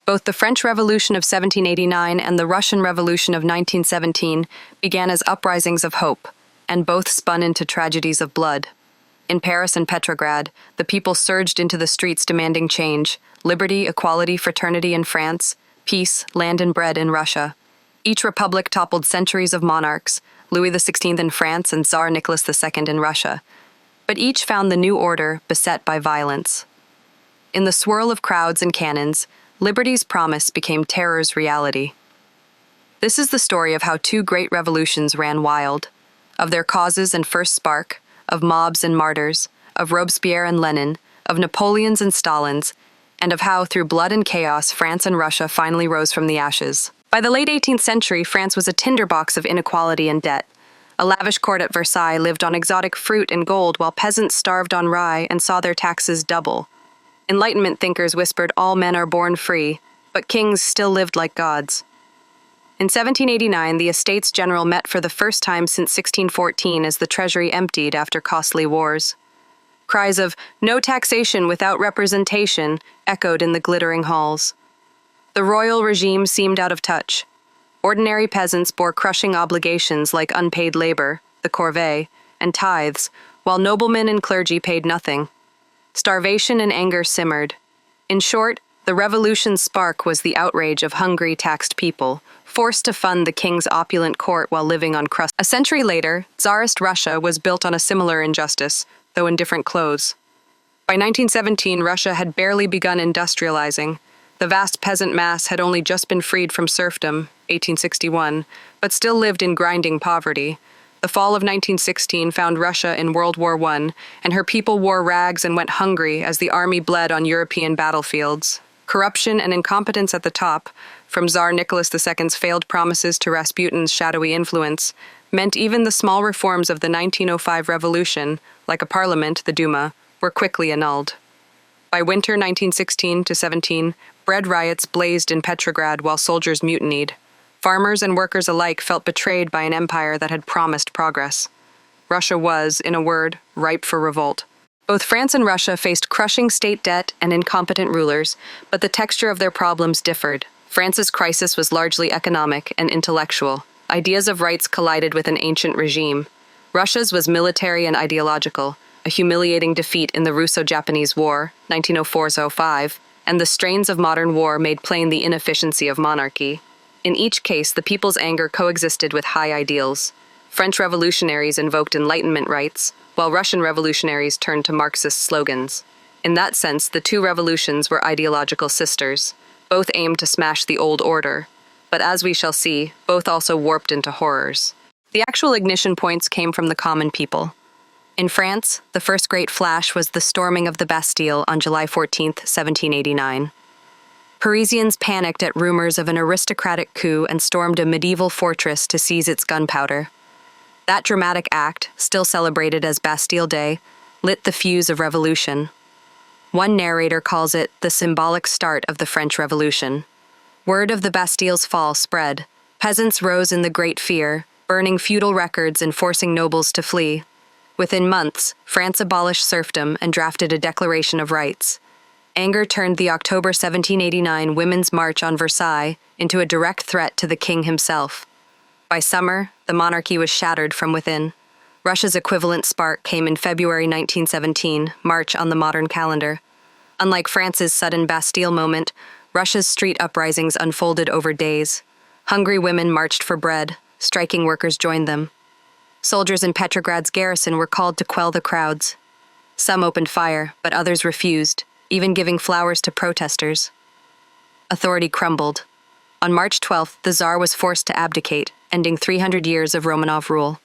Both the French Revolution of 1789 and the Russian Revolution of 1917 began as uprisings of hope, and both spun into tragedies of blood. In Paris and Petrograd, the people surged into the streets demanding change: liberty, equality, fraternity in France, peace, land and bread in Russia. Each republic toppled centuries of monarchs, Louis XVI in France and Tsar Nicholas II in Russia. But each found the new order beset by violence. In the swirl of crowds and cannons, liberty's promise became terror's reality. This is the story of how two great revolutions ran wild, of their causes and first spark, of mobs and martyrs, of Robespierre and Lenin, of Napoleons and Stalins, and of how, through blood and chaos, France and Russia finally rose from the ashes. By the late 18th century, France was a tinderbox of inequality and debt. A lavish court at Versailles lived on exotic fruit and gold, while peasants starved on rye and saw their taxes double. Enlightenment thinkers whispered all men are born free, but kings still lived like gods. In 1789, the Estates General met for the first time since 1614 as the treasury emptied after costly wars. Cries of "no taxation without representation" echoed in the glittering halls. The royal regime seemed out of touch. Ordinary peasants bore crushing obligations like unpaid labor, the corvée, and tithes, while noblemen and clergy paid nothing. Starvation and anger simmered. In short, the revolution's spark was the outrage of hungry, taxed people, forced to fund the king's opulent court while living on crust. A century later, Tsarist Russia was built on a similar injustice, though in different clothes. By 1917, Russia had barely begun industrializing. The vast peasant mass had only just been freed from serfdom, 1861, but still lived in grinding poverty. The fall of 1916 found Russia in World War I, and her people wore rags and went hungry as the army bled on European battlefields. Corruption and incompetence at the top, from Tsar Nicholas II's failed promises to Rasputin's shadowy influence, meant even the small reforms of the 1905 revolution, like a parliament, the Duma, were quickly annulled. By winter 1916-17, bread riots blazed in Petrograd while soldiers mutinied. Farmers and workers alike felt betrayed by an empire that had promised progress. Russia was, in a word, ripe for revolt. Both France and Russia faced crushing state debt and incompetent rulers, but the texture of their problems differed. France's crisis was largely economic and intellectual. Ideas of rights collided with an ancient regime. Russia's was military and ideological, a humiliating defeat in the Russo-Japanese War, 1904-05, and the strains of modern war made plain the inefficiency of monarchy. In each case, the people's anger coexisted with high ideals. French revolutionaries invoked Enlightenment rights, while Russian revolutionaries turned to Marxist slogans. In that sense, the two revolutions were ideological sisters. Both aimed to smash the old order. But as we shall see, both also warped into horrors. The actual ignition points came from the common people. In France, the first great flash was the storming of the Bastille on July 14, 1789. Parisians panicked at rumors of an aristocratic coup and stormed a medieval fortress to seize its gunpowder. That dramatic act, still celebrated as Bastille Day, lit the fuse of revolution. One narrator calls it the symbolic start of the French Revolution. Word of the Bastille's fall spread. Peasants rose in the great fear, burning feudal records and forcing nobles to flee. Within months, France abolished serfdom and drafted a Declaration of Rights. Anger turned the October 1789 Women's March on Versailles into a direct threat to the king himself. By summer, the monarchy was shattered from within. Russia's equivalent spark came in February 1917, March on the modern calendar. Unlike France's sudden Bastille moment, Russia's street uprisings unfolded over days. Hungry women marched for bread. Striking workers joined them. Soldiers in Petrograd's garrison were called to quell the crowds. Some opened fire, but others refused, even giving flowers to protesters. Authority crumbled. On March 12th, the Tsar was forced to abdicate, ending 300 years of Romanov rule.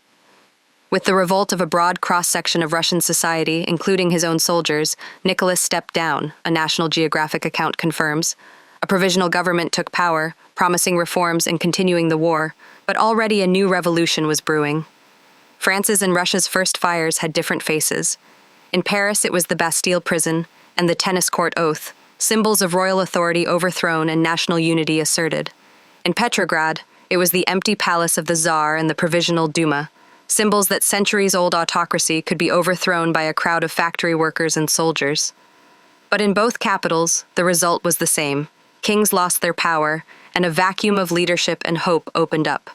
With the revolt of a broad cross-section of Russian society, including his own soldiers, Nicholas stepped down, a National Geographic account confirms. A provisional government took power, promising reforms and continuing the war, but already a new revolution was brewing. France's and Russia's first fires had different faces. In Paris, it was the Bastille prison and the tennis court oath, symbols of royal authority overthrown and national unity asserted. In Petrograd, it was the empty palace of the Tsar and the Provisional Duma, symbols that centuries-old autocracy could be overthrown by a crowd of factory workers and soldiers. But in both capitals, the result was the same: Kings lost their power, and a vacuum of leadership and hope opened up.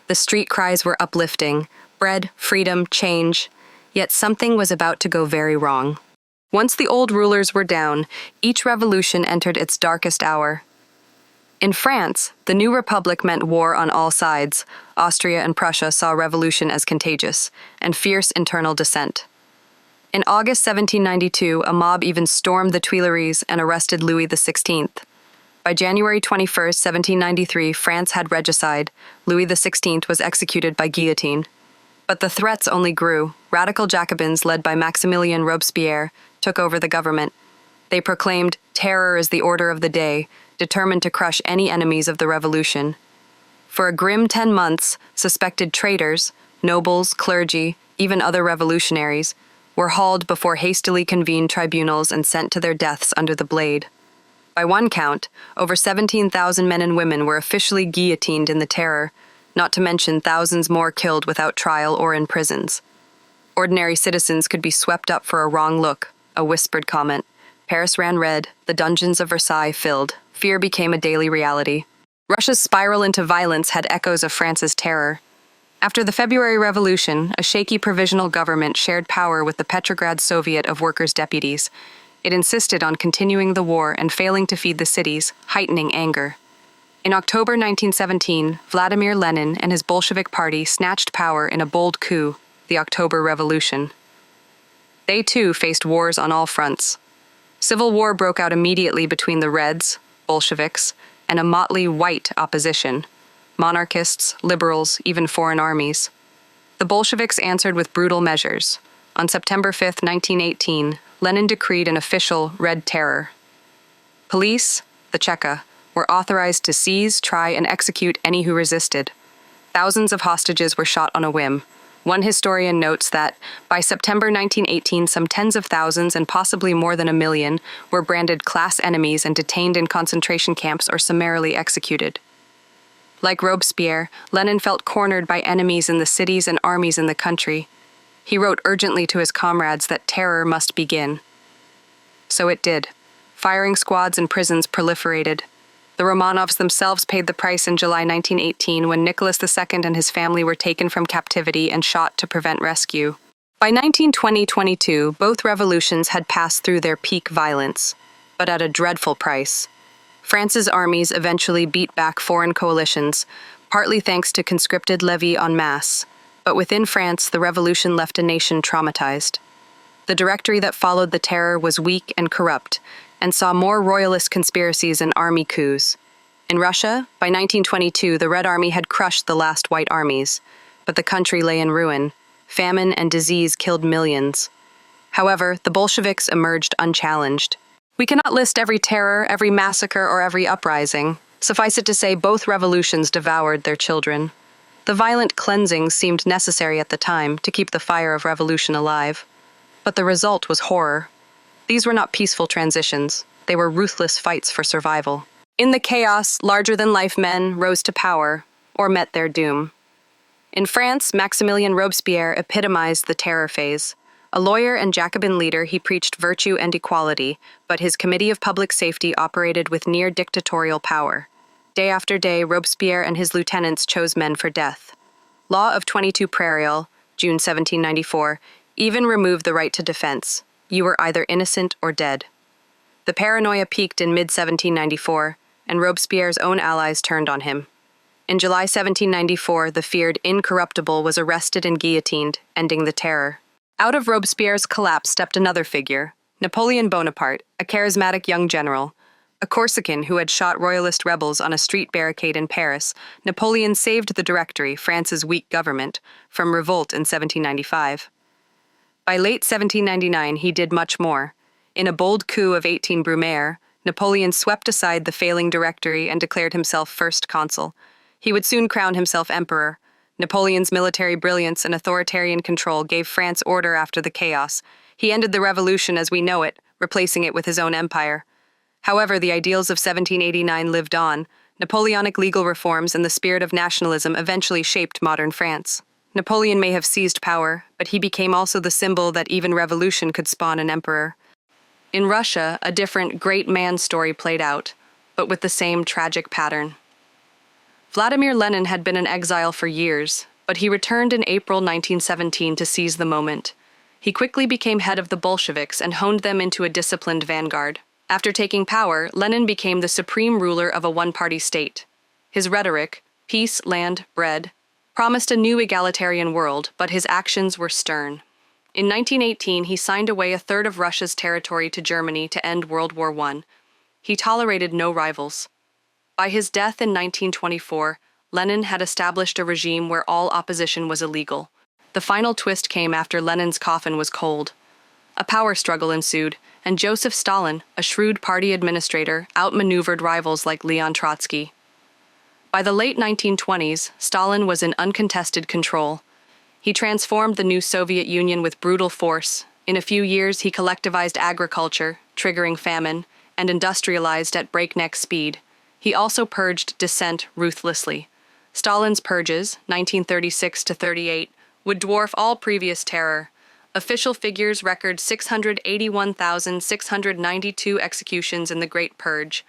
The street cries were uplifting: bread, freedom, change. Yet something was about to go very wrong. Once the old rulers were down, each revolution entered its darkest hour. In France, the new republic meant war on all sides. Austria and Prussia saw revolution as contagious, and fierce internal dissent. In August 1792, a mob even stormed the Tuileries and arrested Louis XVI. By January 21, 1793, France had regicide. Louis XVI was executed by guillotine. But the threats only grew. Radical Jacobins, led by Maximilien Robespierre, took over the government. They proclaimed, "Terror is the order of the day," determined to crush any enemies of the revolution. For a grim 10 months, suspected traitors, nobles, clergy, even other revolutionaries, were hauled before hastily convened tribunals and sent to their deaths under the blade. By one count, over 17,000 men and women were officially guillotined in the Terror, not to mention thousands more killed without trial or in prisons. Ordinary citizens could be swept up for a wrong look, a whispered comment. Paris ran red, the dungeons of Versailles filled. Fear became a daily reality. Russia's spiral into violence had echoes of France's terror. After the February Revolution, a shaky provisional government shared power with the Petrograd Soviet of Workers' Deputies. It insisted on continuing the war and failing to feed the cities, heightening anger. In October 1917, Vladimir Lenin and his Bolshevik party snatched power in a bold coup, the October Revolution. They too faced wars on all fronts. Civil war broke out immediately between the Reds, Bolsheviks, and a motley white opposition: monarchists, liberals, even foreign armies. The Bolsheviks answered with brutal measures. On September 5, 1918, Lenin decreed an official Red Terror. Police, the Cheka, were authorized to seize, try, and execute any who resisted. Thousands of hostages were shot on a whim. One historian notes that, by September 1918, some tens of thousands and possibly more than 1 million were branded class enemies and detained in concentration camps or summarily executed. Like Robespierre, Lenin felt cornered by enemies in the cities and armies in the country. He wrote urgently to his comrades that terror must begin. So it did. Firing squads and prisons proliferated. The Romanovs themselves paid the price in July 1918 when Nicholas II and his family were taken from captivity and shot to prevent rescue. By 1920-22, both revolutions had passed through their peak violence, but at a dreadful price. France's armies eventually beat back foreign coalitions, partly thanks to conscripted levy en masse, but within France, the revolution left a nation traumatized. The directory that followed the terror was weak and corrupt, and saw more royalist conspiracies and army coups. In Russia, by 1922, the Red Army had crushed the last white armies, but the country lay in ruin. Famine and disease killed millions. However, the Bolsheviks emerged unchallenged. We cannot list every terror, every massacre, or every uprising. Suffice it to say, both revolutions devoured their children. The violent cleansing seemed necessary at the time to keep the fire of revolution alive. But the result was horror. These were not peaceful transitions. They were ruthless fights for survival. In the chaos, larger-than-life men rose to power or met their doom. In France, Maximilien Robespierre epitomized the terror phase. A lawyer and Jacobin leader, he preached virtue and equality, but his Committee of Public Safety operated with near-dictatorial power. Day after day, Robespierre and his lieutenants chose men for death. Law of 22 Prairial, June 1794, even removed the right to defense. You were either innocent or dead. The paranoia peaked in mid-1794, and Robespierre's own allies turned on him. In July 1794, the feared incorruptible was arrested and guillotined, ending the terror. Out of Robespierre's collapse stepped another figure, Napoleon Bonaparte, a charismatic young general. A Corsican who had shot royalist rebels on a street barricade in Paris, Napoleon saved the Directory, France's weak government, from revolt in 1795. By late 1799, he did much more. In a bold coup of 18 Brumaire, Napoleon swept aside the failing Directory and declared himself first consul. He would soon crown himself emperor. Napoleon's military brilliance and authoritarian control gave France order after the chaos. He ended the revolution as we know it, replacing it with his own empire. However, the ideals of 1789 lived on. Napoleonic legal reforms and the spirit of nationalism eventually shaped modern France. Napoleon may have seized power, but he became also the symbol that even revolution could spawn an emperor. In Russia, a different great man story played out. but with the same tragic pattern. Vladimir Lenin had been in exile for years, but he returned in April 1917 to seize the moment. He quickly became head of the Bolsheviks and honed them into a disciplined vanguard. After taking power, Lenin became the supreme ruler of a one-party state. His rhetoric, peace, land, bread, promised a new egalitarian world, but his actions were stern. In 1918, he signed away a third of Russia's territory to Germany to end World War I. He tolerated no rivals. By his death in 1924, Lenin had established a regime where all opposition was illegal. The final twist came after Lenin's coffin was cold. A power struggle ensued, and Joseph Stalin, a shrewd party administrator, outmaneuvered rivals like Leon Trotsky. By the late 1920s, Stalin was in uncontested control. He transformed the new Soviet Union with brutal force. In a few years, he collectivized agriculture, triggering famine, and industrialized at breakneck speed. He also purged dissent ruthlessly. Stalin's purges, 1936-38, would dwarf all previous terror. Official figures record 681,692 executions in the Great Purge,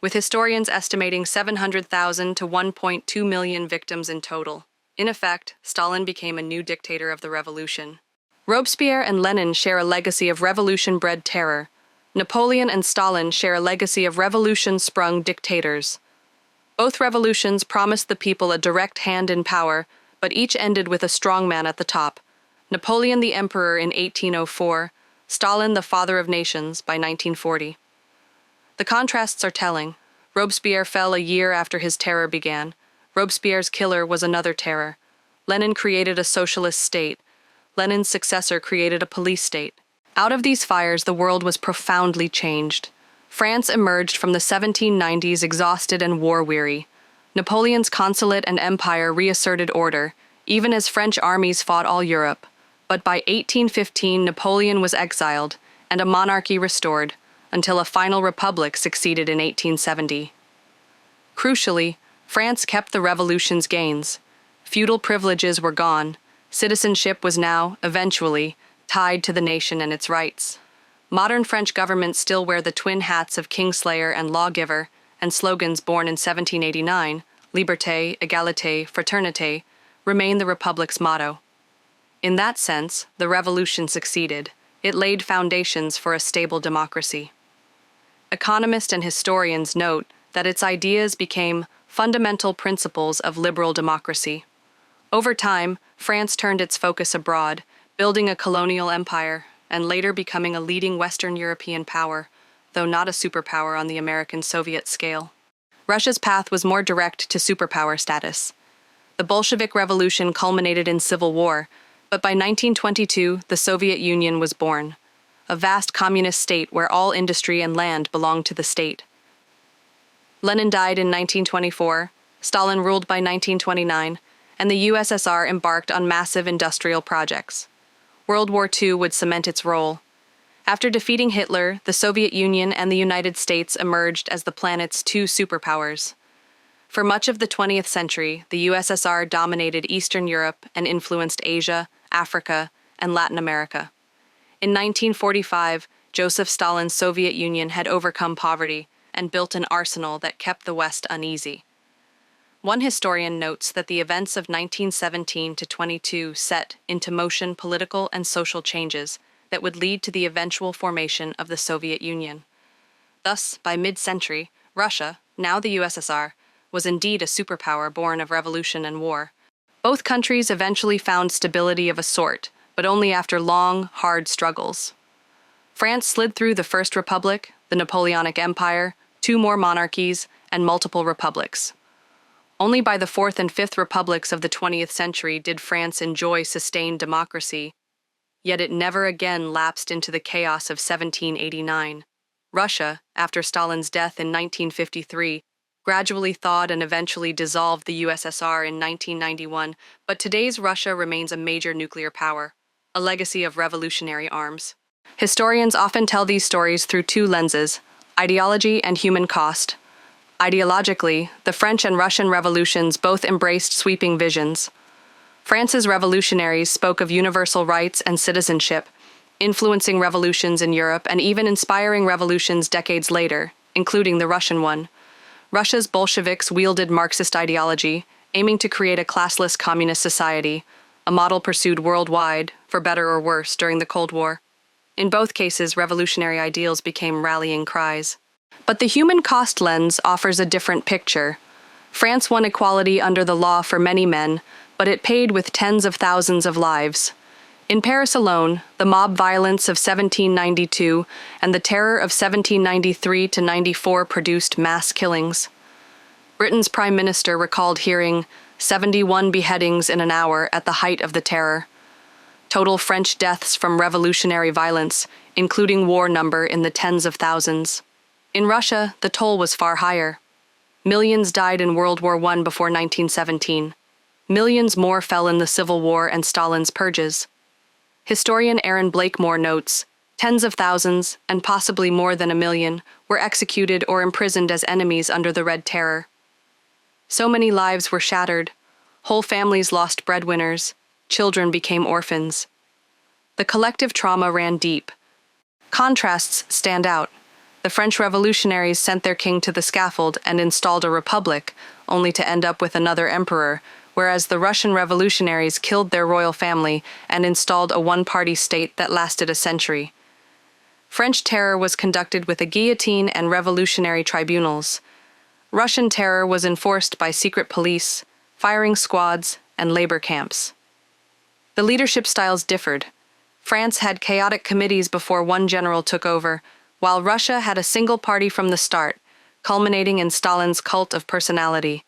with historians estimating 700,000 to 1.2 million victims in total. In effect, Stalin became a new dictator of the revolution. Robespierre and Lenin share a legacy of revolution-bred terror. Napoleon and Stalin share a legacy of revolution-sprung dictators. Both revolutions promised the people a direct hand in power, but each ended with a strongman at the top. Napoleon the Emperor in 1804, Stalin the Father of Nations by 1940. The contrasts are telling. Robespierre fell a year after his terror began. Robespierre's killer was another terror. Lenin created a socialist state. Lenin's successor created a police state. Out of these fires, the world was profoundly changed. France emerged from the 1790s exhausted and war-weary. Napoleon's consulate and empire reasserted order, even as French armies fought all Europe. But by 1815, Napoleon was exiled, and a monarchy restored, until a final republic succeeded in 1870. Crucially, France kept the revolution's gains. Feudal privileges were gone. Citizenship was now, eventually, tied to the nation and its rights. Modern French governments still wear the twin hats of kingslayer and lawgiver, and slogans born in 1789, liberté, égalité, fraternité, remain the Republic's motto. In that sense, the revolution succeeded. It laid foundations for a stable democracy. Economists and historians note that its ideas became fundamental principles of liberal democracy. Over time, France turned its focus abroad, building a colonial empire, and later becoming a leading Western European power, though not a superpower on the American-Soviet scale. Russia's path was more direct to superpower status. The Bolshevik Revolution culminated in civil war, but by 1922, the Soviet Union was born, a vast communist state where all industry and land belonged to the state. Lenin died in 1924, Stalin ruled by 1929, and the USSR embarked on massive industrial projects. World War II would cement its role. After defeating Hitler, the Soviet Union and the United States emerged as the planet's two superpowers. For much of the 20th century, the USSR dominated Eastern Europe and influenced Asia, Africa, and Latin America. In 1945, Joseph Stalin's Soviet Union had overcome poverty and built an arsenal that kept the West uneasy. One historian notes that the events of 1917-22 set into motion political and social changes that would lead to the eventual formation of the Soviet Union. Thus, by mid-century, Russia, now the USSR, was indeed a superpower born of revolution and war. Both countries eventually found stability of a sort, but only after long, hard struggles. France slid through the First Republic, the Napoleonic Empire, two more monarchies, and multiple republics. Only by the Fourth and Fifth Republics of the 20th century did France enjoy sustained democracy, yet it never again lapsed into the chaos of 1789. Russia, after Stalin's death in 1953, gradually thawed and eventually dissolved the USSR in 1991, but today's Russia remains a major nuclear power, a legacy of revolutionary arms. Historians often tell these stories through two lenses: ideology and human cost. Ideologically, the French and Russian revolutions both embraced sweeping visions. France's revolutionaries spoke of universal rights and citizenship, influencing revolutions in Europe and even inspiring revolutions decades later, including the Russian one. Russia's Bolsheviks wielded Marxist ideology, aiming to create a classless communist society, a model pursued worldwide, for better or worse, during the Cold War. In both cases, revolutionary ideals became rallying cries. But the human cost lens offers a different picture. France won equality under the law for many men, but it paid with tens of thousands of lives. In Paris alone, the mob violence of 1792 and the terror of 1793 to 94 produced mass killings. Britain's Prime Minister recalled hearing 71 beheadings in an hour at the height of the terror. Total French deaths from revolutionary violence, including war number, in the tens of thousands. In Russia, the toll was far higher. Millions died in World War I before 1917. Millions more fell in the Civil War and Stalin's purges. Historian Aaron Blakemore notes, tens of thousands, and possibly more than a million, were executed or imprisoned as enemies under the Red Terror. So many lives were shattered. Whole families lost breadwinners. Children became orphans. The collective trauma ran deep. Contrasts stand out. The French revolutionaries sent their king to the scaffold and installed a republic, only to end up with another emperor, whereas the Russian revolutionaries killed their royal family and installed a one-party state that lasted a century. French terror was conducted with a guillotine and revolutionary tribunals. Russian terror was enforced by secret police, firing squads, and labor camps. The leadership styles differed. France had chaotic committees before one general took over, while Russia had a single party from the start, culminating in Stalin's cult of personality.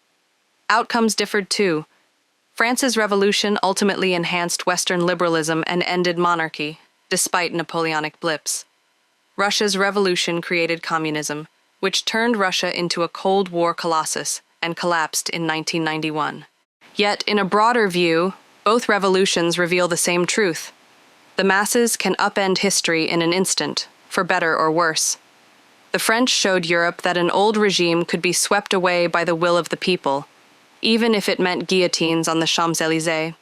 Outcomes differed too. France's revolution ultimately enhanced Western liberalism and ended monarchy, despite Napoleonic blips. Russia's revolution created communism, which turned Russia into a Cold War colossus and collapsed in 1991. Yet, in a broader view, both revolutions reveal the same truth. The masses can upend history in an instant, for better or worse. The French showed Europe that an old regime could be swept away by the will of the people, even if it meant guillotines on the Champs-Élysées.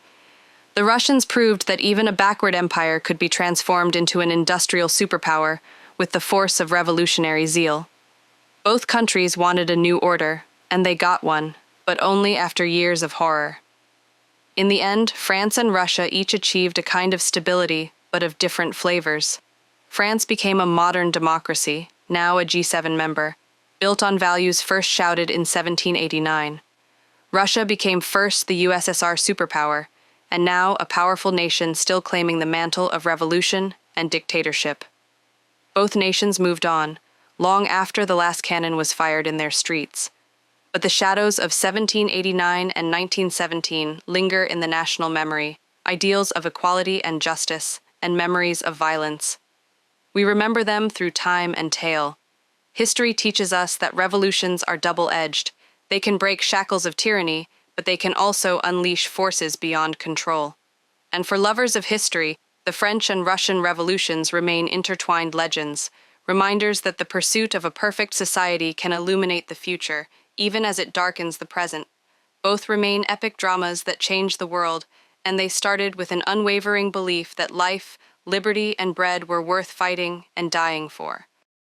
The Russians proved that even a backward empire could be transformed into an industrial superpower with the force of revolutionary zeal. Both countries wanted a new order, and they got one, but only after years of horror. In the end, France and Russia each achieved a kind of stability, but of different flavors. France became a modern democracy, now a G7 member, built on values first shouted in 1789. Russia became first the USSR superpower, and now a powerful nation still claiming the mantle of revolution and dictatorship. Both nations moved on, long after the last cannon was fired in their streets. But the shadows of 1789 and 1917 linger in the national memory, ideals of equality and justice, and memories of violence. We remember them through time and tale. History teaches us that revolutions are double-edged. They can break shackles of tyranny, but they can also unleash forces beyond control. And for lovers of history, the French and Russian revolutions remain intertwined legends, reminders that the pursuit of a perfect society can illuminate the future, even as it darkens the present. Both remain epic dramas that change the world, and they started with an unwavering belief that life, liberty, and bread were worth fighting and dying for.